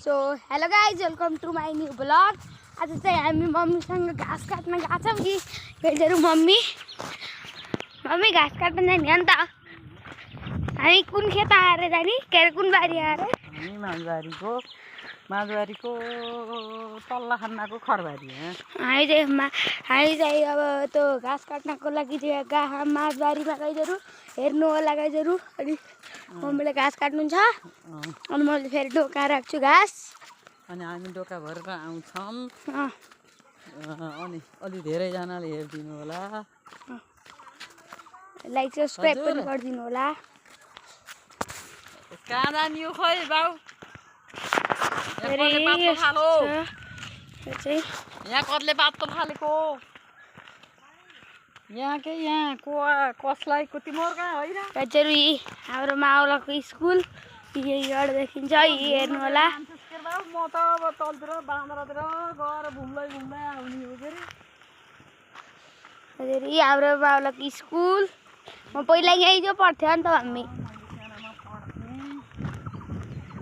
So hello guys, welcome to my new blog. आज चाहिँ हामी मम्मीसँग घाँस काट्न गएको छौँ कि गाइजहरू। मम्मी घाँस काट्न जाने हो नि त। हामी कुन खेत आएर जाने, के अरे कुन बारी आएर? हामी माझबारीको तल्ला खन्नाको खरबारी। हामी चाहिँ अब त्यो घाँस काट्नको लागि चाहिँ माझबारीमा गाइजहरू हेर्नु होला गाइजहरू। अनि मम्मीले घाँस काट्नुहुन्छ अनि मैले फेरि डोका राख्छु घाँस। अनि हामी डोका भरेर आउँछौँ। अनि अलि धेरैजनाले हेरिदिनु होला, लाइक सब्सक्राइब पनि गरिदिनु होला। कहाँ जाने हो खोइ बाउ? यहाँ कत्ले पातो फालेको यहाँ कसलाई तिम्रो कहाँ होइन? गाइजहरू हाम्रो मावलाको स्कुल यहीबाट देखिन्छ, हेर्नु होला। म त अब तलतिर बाँद्रातिर गएर घुम्दै आउने हो के अरे। हाम्रो मावलाको स्कुल म पहिला यहीँ जो पढ्थेँ नि त मम्मी।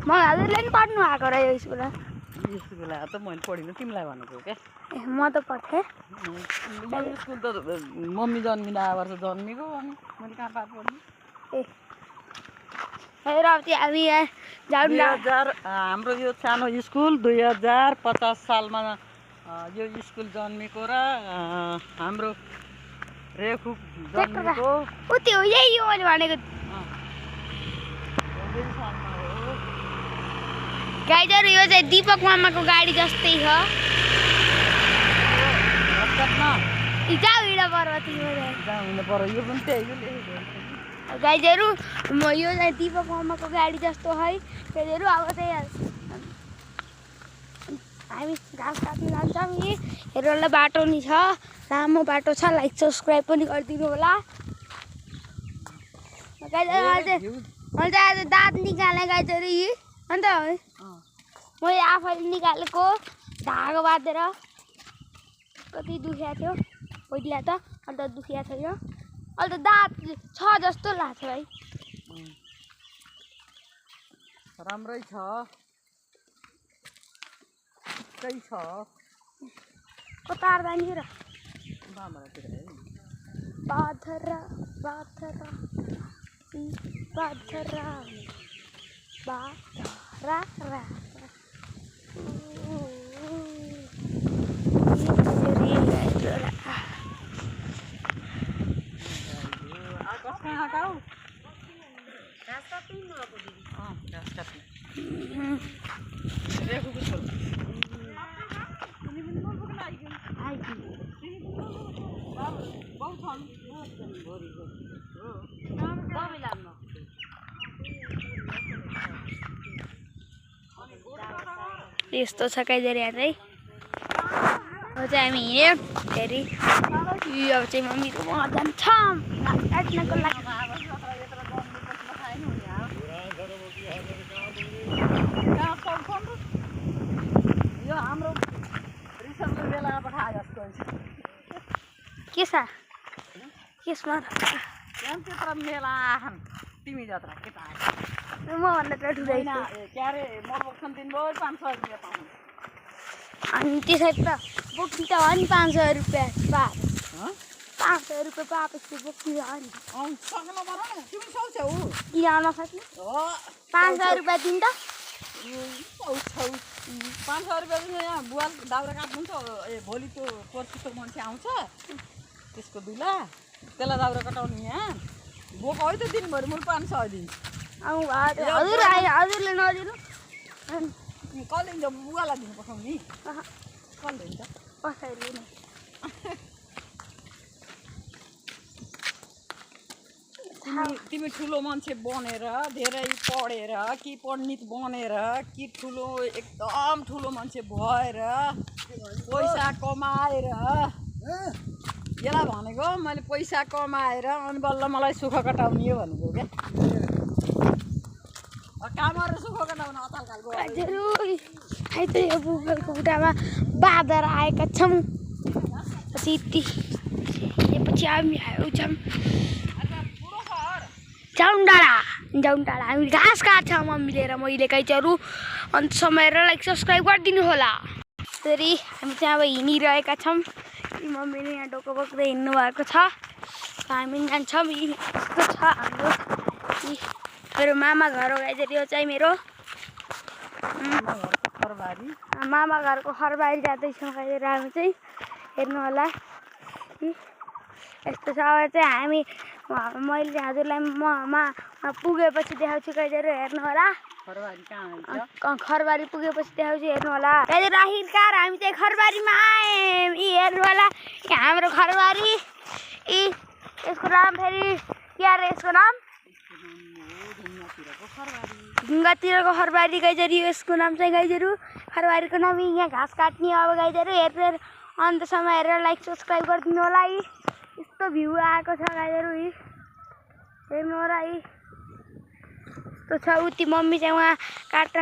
म हजुरले पनि पढ्नु भएको र यो स्कुलमा? स्कुल त मैले पढिनँ, तिमीलाई भनेको क्या। म त पढ्थेँ। स्कुल त मम्मी जन्मिँदा वर्ष जन्मेको, अनि मैले कहाँ पार पढ्ने। हामी यहाँ जाउँ न। हाम्रो यो सानो स्कुल 2050 सालमा यो स्कुल जन्मेको र हाम्रो रेखु जन्मेको उति हो, यही हो मैले भनेको। गाइजहरू यो चाहिँ दीपक मामाको गाडी जस्तै छ। गाइजहरू म यो चाहिँ दीपक मामाको गाडी जस्तो है गाइजहरू। अब चाहिँ हामी घाँस काट्नु जान्छौँ। यी हेर्नु बाटो नि छ, लामो बाटो छ। लाइक सब्सक्राइब पनि गरिदिनु होला गाइजहरू। मैले चाहिँ आज दाँत निकालेँ गाइजहरू। यी अन्त मैले आफैले निकालेको धागो बाँधेर कति दुखिया थियो पहिला त, अन्त दुखिया छैन। अहिले त दाँत छ जस्तो लाग्छ भाइ। राम्रै छ, त्यही छ। कता जाने र? यस्तो छ गाइजहरू यहाँ चाहिँ। अब चाहिँ हामी हिँड्यौँ फेरि। अब चाहिँ मम्मीको वहाँ जान्छौँ घाँस काट्नको लागि। यो हाम्रो रिसर्चको बेला पठाए जस्तो के छ केसमा त्यत्र मेला तिमी जत्रा के त मभन्दा त ठुलै के अरे मरबोक्छन् दिनभरि 500 रुपियाँ पाउनु। अनि त्यसरी त बोक्नु त हो नि 500 रुपियाँ पाए। 500 रुपियाँ पाएपछि बोक्नु हो नि। सक्नु पर्यो नि, तिमी सक्छौ किन नसक्ने? 500 रुपियाँ दिन त 500 रुपियाँ दिन। यहाँ बुवा दाउरा काट्नुहुन्छ, भोलि त्यो पर्सिको मान्छे आउँछ, त्यसको दुला त्यसलाई दाउरा कटाउनु। यहाँ बोक है त दिनभरि मैले 500 दिन्छु। हजुरले नदिनु कसले हुन्छ? बुवालाई दिनु पठाउने कसले हुन्छ? कसैले नै। तिमी ठुलो मान्छे बनेर, धेरै पढेर, कि पण्डित बनेर, कि ठुलो एकदम ठुलो मान्छे भएर पैसा कमाएर, यसलाई भनेको मैले पैसा कमाएर अनि बल्ल मलाई सुख कटाउने हो भनेको क्या। काम गरेर सुख कटाउन अताल खालको। हजुर खै त यो बुबलको खुट्टामा बाँधेर आएका छौँ। पछि हामी आउँछौँ जाउँ डाँडा। हामी घाँस काट्छौँ मम्मीले र मैले गाइजहरू। अन्तसम्म हेरेर लाइक सब्सक्राइब गरिदिनु होला। त्यसरी हामी चाहिँ अब हिँडिरहेका छौँ। मम्मीले यहाँ डोको बोक्दै हिँड्नु भएको छ। हामी जान्छौँ। यस्तो छ हाम्रो मेरो मामा घर हो गाइजहरू। यो चाहिँ मेरो मामा घरको खरबारी जाँदैछौँ गाइजहरू हामी चाहिँ। हेर्नु होला यस्तो छ। अब चाहिँ हामी मैले हजुरलाई म पुगेपछि देखाउँछु गाइजहरू। हेर्नु होला खरबारी पुगेपछि देखाउँछु। हेर्नु होला गाइजहरू आखिरकार हामी चाहिँ खरबारीमा आयौँ। यी हेर्नु होला हाम्रो खरबारी। यी यसको नाम फेरि के अरे यसको नाम ढुङ्गातिरको खरबारी गाइजहरू। यसको नाम चाहिँ गाइजहरू खरबारीको नाम। यहाँ घाँस काट्ने अब गाइजहरू। हेरेर अन्तसम्म हेरेर लाइक सब्सक्राइब गरिदिनु होला। यस्तो भ्यू आएको छ गाइजहरू। हेर्नु होला यस्तो छ। उति मम्मी चाहिँ उहाँ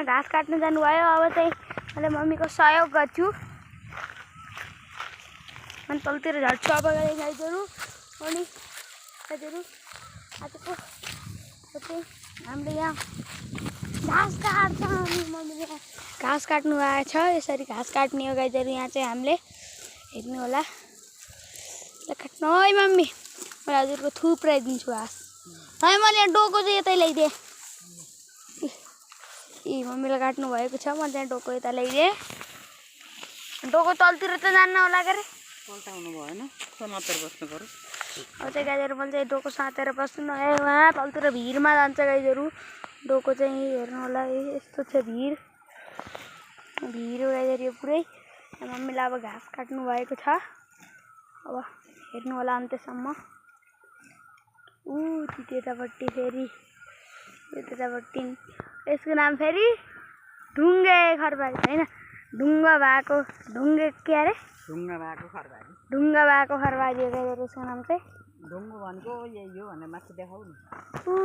घाँस काट्न जानुभयो। अब चाहिँ मैले मम्मीको सहयोग गर्छु। अनि तलतिर झर्छु अब गाइजहरू। अनि गाइजहरू आजको चाहिँ हामीले यहाँ घाँस काट्छ। अनि मम्मीले घाँस काट्नु आएको छ। यसरी घाँस काट्ने हो गाइजहरू यहाँ चाहिँ हामीले। हेर्नु होला काट्नु है मम्मी। मैले हजुरको थुप्राइदिन्छु घाँस है। मैले यहाँ डोको चाहिँ यतै ल्याइदिएँ। ए मम्मीलाई काट्नु भएको छ। म चाहिँ डोको यता ल्याइदिएँ। डोको तलतिर त जान्न होला के अरे पल्टाउनु भएन समातेर बस्नु पर्यो। अब चाहिँ गाइजहरू मैले चाहिँ डोको साँतेर बस्नु नआएँ। उहाँ तलतिर भिरमा जान्छ गाइजहरू। डोको चाहिँ हेर्नु होला यस्तो छ भिर हो गाइजहरू यो पुरै। मम्मीलाई अब घाँस काट्नु भएको छ। अब हेर्नु होला अन्त्यसम्म। त्यतापट्टि फेरि त्यतापट्टि यसको नाम फेरि ढुङ्गे खरबारी होइन ढुङ्गा भएको के अरे ढुङ्गा भएको खरबारी हो गाइजहरू यसको नाम चाहिँ। ढुङ्गो भनेको यही हो भने माथि देखाउ न।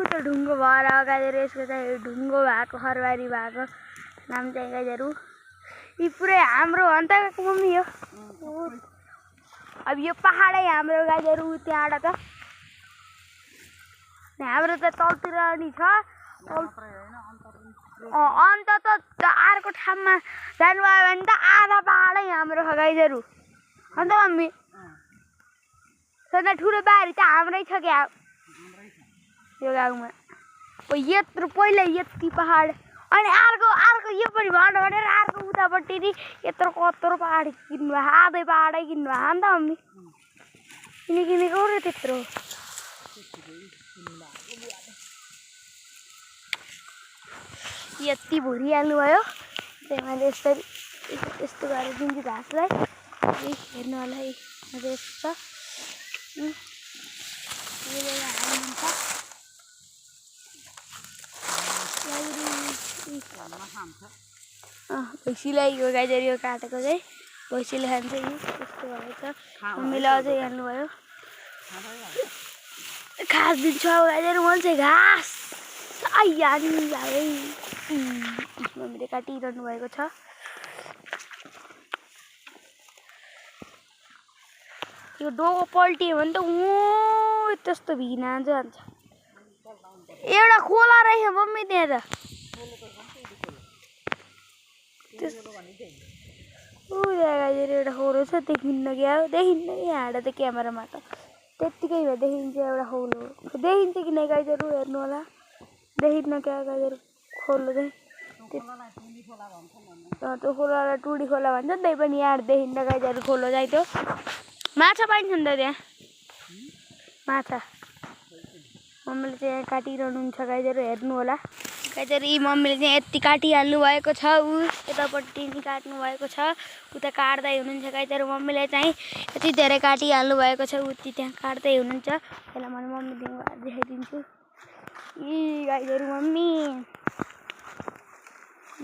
त ढुङ्गो भएर गाइजहरू यसको चाहिँ ढुङ्गो भएको खरबारी भएको नाम चाहिँ गाइजहरू। यी पुरै हाम्रो अन्त मम्मी हो। अब यो पहाडै हाम्रो गाइजहरू। त्यहाँबाट त हाम्रो त तलतिर नि छ। अन्त त अर्को ठाउँमा जानुभयो भने त आधा पहाडै हाम्रो छ गाइजहरू। अन्त मम्मी सधैँ ठुलो बारी त हाम्रै छ क्या यो गाउँमा। यत्रो पहिला यति पहाड अनि अर्को यो पनि भन भनेर अर्को उतापट्टि नि यत्रो कत्रो पहाड किन्नु आधै पहाडै किन्नु हो नि त मम्मी। किनेको र त्यत्रो यति भरिहाल्नु भयो। त्यही मैले यस्तो गरेर दिन्छु घाँसलाई। हेर्नु होला यस्तो छ। भैँसीलाई यो गाइजहरू यो काटेको चाहिँ भैँसीले खान्छ। यस्तो भएको छ। मम्मीले अझै हाल्नुभयो घाँस दिन्छु अब गाइजहरू। मैले चाहिँ घाँस मम्मीले काटिरहनु भएको छ। यो डोको पल्टियो भने त त्यस्तो भिना जान्छ। एउटा खोला रहेछ मम्मी त्यहाँ त। एउटा खोलो छ देखिन्न क्या देखिन्न यहाँ त क्यामेरामा त त्यत्तिकै भए देखिन्छ। एउटा खोलो देखिन्छ कि नै गाइजहरू। हेर्नु होला देखिन्न क्या गाइजहरू खोलो चाहिँ। त्यो खोलालाई टुडी खोला भन्छ। त्यही पनि यहाँ देखिन्न गाइजहरू खोलो चाहिँ। त्यो माछा पाइन्छ नि त त्यहाँ माछा। मम्मीले चाहिँ यहाँ काटिरहनुहुन्छ गाइजहरू। हेर्नु होला गाइजहरू यी मम्मीले चाहिँ यति काटिहाल्नु भएको छ। यतापट्टि नि काट्नु भएको छ। उता काट्दै हुनुहुन्छ गाइजहरू। मम्मीले चाहिँ यति धेरै काटिहाल्नु भएको छ। उति त्यहाँ काट्दै हुनुहुन्छ। त्यसलाई मैले मम्मीदेखि देखाइदिन्छु। यी गाइजहरू मम्मी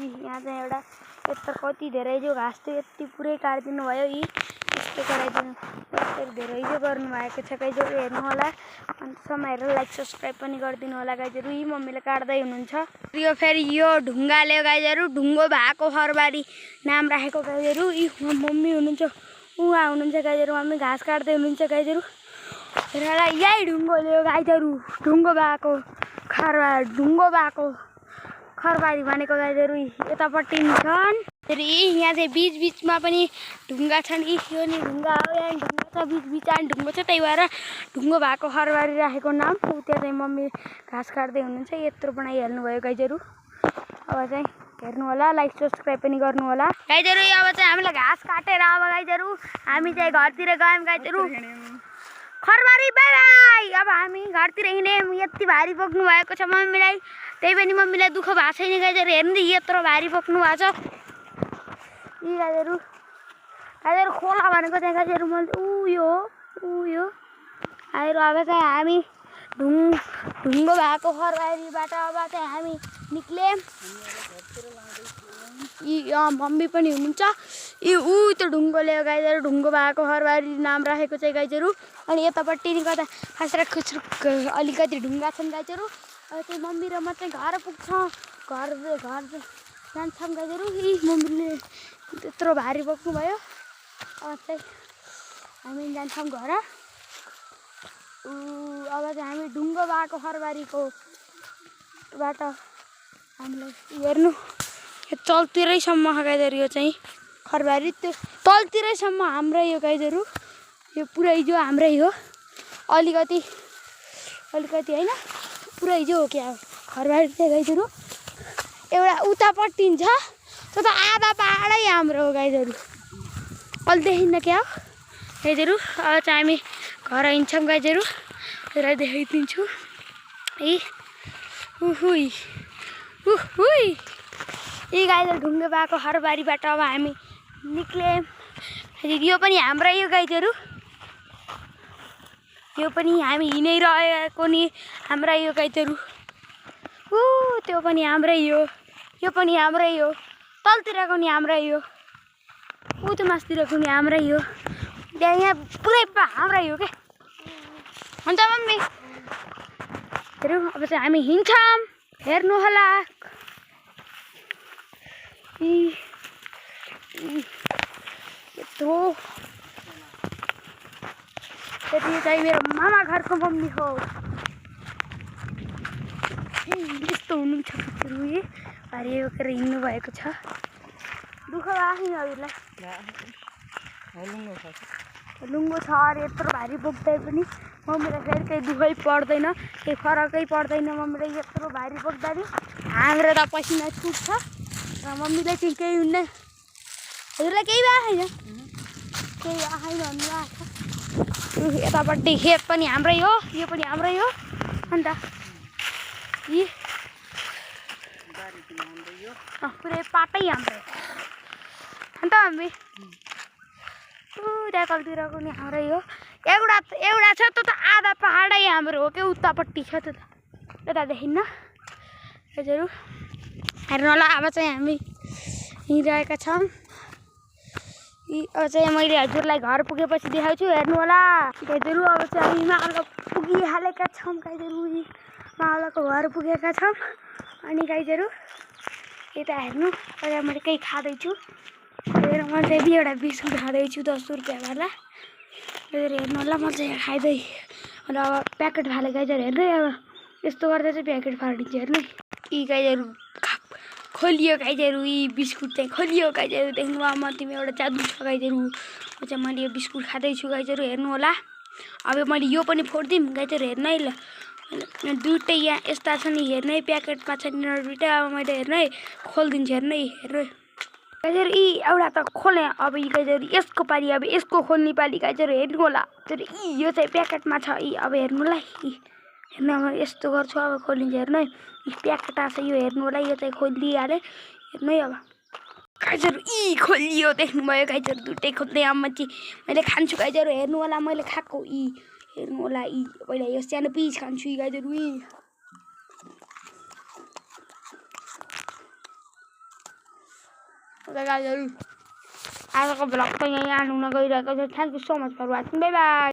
यहाँ चाहिँ एउटा यत्रो कति धेरै जो घाँस थियो यति पुरै काटिदिनु भयो। यस्तो गराइदिनु यस्तो धेरै जो गर्नुभएको छ गाइजहरू। हेर्नु होला अन्तसम्म हेरेर लाइक सब्सक्राइब पनि गरिदिनु होला गाइजहरू। यी मम्मीले काट्दै हुनुहुन्छ। यो फेरि यो ढुङ्गाले गाइजहरू ढुङ्गो भएको खरबारी नाम राखेको गाइजहरू। यी मम्मी हुनुहुन्छ उहाँ हुनुहुन्छ गाइजहरू। मम्मी घाँस काट्दै हुनुहुन्छ गाइजहरू। र यही ढुङ्गोले गाइजहरू ढुङ्गो भएको खरबारी भनेको गाईहरू यतापट्टि छन्। फेरि यहाँ चाहिँ बिचमा पनि ढुङ्गा छन्। यो नि ढुङ्गा हो, यहाँ ढुङ्गा छ, बिचमा ढुङ्गो छ, त्यही भएर ढुङ्गो भएको खरबारी राखेको नाम। त्यहाँ चाहिँ मम्मी घाँस काट्दै हुनुहुन्छ। यत्रो बनाइहाल्नु भयो गाईहरू। अब चाहिँ हेर्नु होला, लाइक सब्सक्राइब पनि गर्नु होला गाईहरू। अब चाहिँ हामीलाई घाँस काटेर अब गाईहरू हामी चाहिँ घरतिर गयौँ गाईहरू। खरबारी बाई बाई। अब हामी घरतिर हिँड्यौँ। यति भारी बोक्नु भएको छ मम्मीलाई, त्यही पनि मम्मीलाई दुःख भएको छैन गाईहरू। हेर्नु यत्रो भारी बोक्नु भएको छ यी गाईहरू। गाईहरू खोला भनेको चाहिँ गाईहरू मैले उयो गाईहरू। अब चाहिँ हामी ढुङ्गो भएको खरबारीबाट अब चाहिँ हामी निक्ल्यौँ। मम्मी पनि हुनुहुन्छ। त्यो ढुङ्गोले गाईहरू ढुङ्गो भएको खरबारी नाम राखेको चाहिँ गाईहरू। अनि यतापट्टि नि कता खास्रा खुस्रुक अलिकति ढुङ्गा छन् गाईहरू। अब चाहिँ मम्मी र म चाहिँ घर पुग्छौँ। घर जान्छौँ गाईहरू। मम्मीले त्यत्रो भारी बोक्नु भयो। अब चाहिँ हामी जान्छौँ घर। अब चाहिँ हामी ढुङ्गो भएको खरबारीको बाट हामीलाई हेर्नु यो तलतिरैसम्म गाईहरू। यो चाहिँ खरबारी त्यो तलतिरैसम्म हाम्रै यो गाईहरू। यो पुरै जो हाम्रै हो, अलिकति होइन पुरै जो हो क्या खरबारी चाहिँ गाईहरू। एउटा उतापट्टि छ, त्यो त आधा पाहाडै हाम्रो हो गाईहरू। अहिले देखिन्न क्या हो गाईहरू। अब चाहिँ हामी घर हिँड्छौँ गाईहरू। त्यसलाई देखाइदिन्छु। यी गाईहरू ढुङ्गे भएको खरबारीबाट अब हामी निक्ल्यौँ। यो पनि हाम्रै हो गाईहरू। यो पनि हामी हिँडिरहेको नि हाम्रै हो गाईहरू। त्यो पनि हाम्रै हो, यो पनि हाम्रै हो, तलतिरको नि हाम्रै हो, त्यो मासतिरको नि हाम्रै हो, यहाँ पुरै हाम्रै हो क्या। हुन्छ मम्मी हेरौँ। अब चाहिँ हामी हिँड्छौँ। हेर्नु होला यत्रो। यति चाहिँ मेरो मामा घरको मम्मी हो। यस्तो हुनुहुन्छ गाईहरू। भारी बोकेर हिँड्नु भएको छ। दुःख लाग्यो नि हजुरलाई। लुङ्गो छ अरे यत्रो भारी बोक्दै पनि मम्मीलाई फेरि केही दुःखै पर्दैन, केही फरकै पर्दैन मम्मीलाई यत्रो भारी बोक्दा नि। हाम्रो त पसिना छुट्छ र मम्मीलाई चाहिँ केही हुन्न। हजुरलाई केही भएको छैन? केही भएको छैन भन्नुभएको छ। यतापट्टि खेत पनि हाम्रै हो, यो पनि हाम्रै हो। अन्त पुरै पाटै हाम्रै। अन्त हामी त्यहाँ तलतिरको नि हाम्रै हो। एउटा छ, त्यो त आधा पाहाडै हाम्रो हो क्या। उतापट्टि छ त्यो त, यता देखिन्न हजुर। हेर्नु होला। अब चाहिँ हामी हिँडिरहेका छौँ। अब चाहिँ मैले हजुरलाई घर पुगेपछि देखाउँछु। हेर्नु होला गाईहरू। अब चाहिँ हामी मावला पुगिहालेका छौँ गाईहरू। मावलाको घर पुगेका छौँ। अनि गाईहरू यता हेर्नु, अहिले मैले केही खाँदैछु। हेर म चाहिँ 2वटा बिस्कुट खाँदैछु 10 रुपियाँवाला। हेर्नु होला म चाहिँ खाँदै। र अब प्याकेट फाले गाईहरू हेर्नु। अब यस्तो गर्दा चाहिँ प्याकेट फालिदिन्छ हेर्नु। यी गाईहरू खोलियो गाईहरू। यी बिस्कुट चाहिँ खोलियो गाईहरू। देख्नुभयो म तिमी एउटा जादु छ गाईहरू। चाहिँ मैले यो बिस्कुट खाँदैछु गाईहरू। हेर्नु होला। अब मैले यो पनि फोडिदिउँ गाईहरू। हेर्नु है ल, दुइटै यहाँ यस्ता छ नि। हेर्नु है प्याकेटमा छ नि दुइटै। अब मैले हेर्नु है खोलिदिन्छु। हेर्नु है हेर्नु गाईहरू। यी एउटा त खोलेँ। अब यी गाईहरू यसको पालि, अब यसको खोल्ने पालि गाईहरू। हेर्नु होला। तर यो चाहिँ प्याकेटमा छ। अब हेर्नु होला हेर्नु। अब यस्तो गर्छु। अब खोलिन्छ हेर्नु है। प्याकेट आछ यो। हेर्नु होला। यो चाहिँ खोलिदिइहालेँ हेर्नु है। अब गाईहरू खोलियो देख्नुभयो गाईहरू। दुइटै खोल्दै अब मैले खान्छु गाईहरू। हेर्नु होला मैले खाएको हेर्नु होला। पहिला यो सानो पिस खान्छु गाईहरू। गाईहरू आजको भ्लग त यहीँ हाल्नु गइरहेको छ। Thank you so much for watching. Bye by.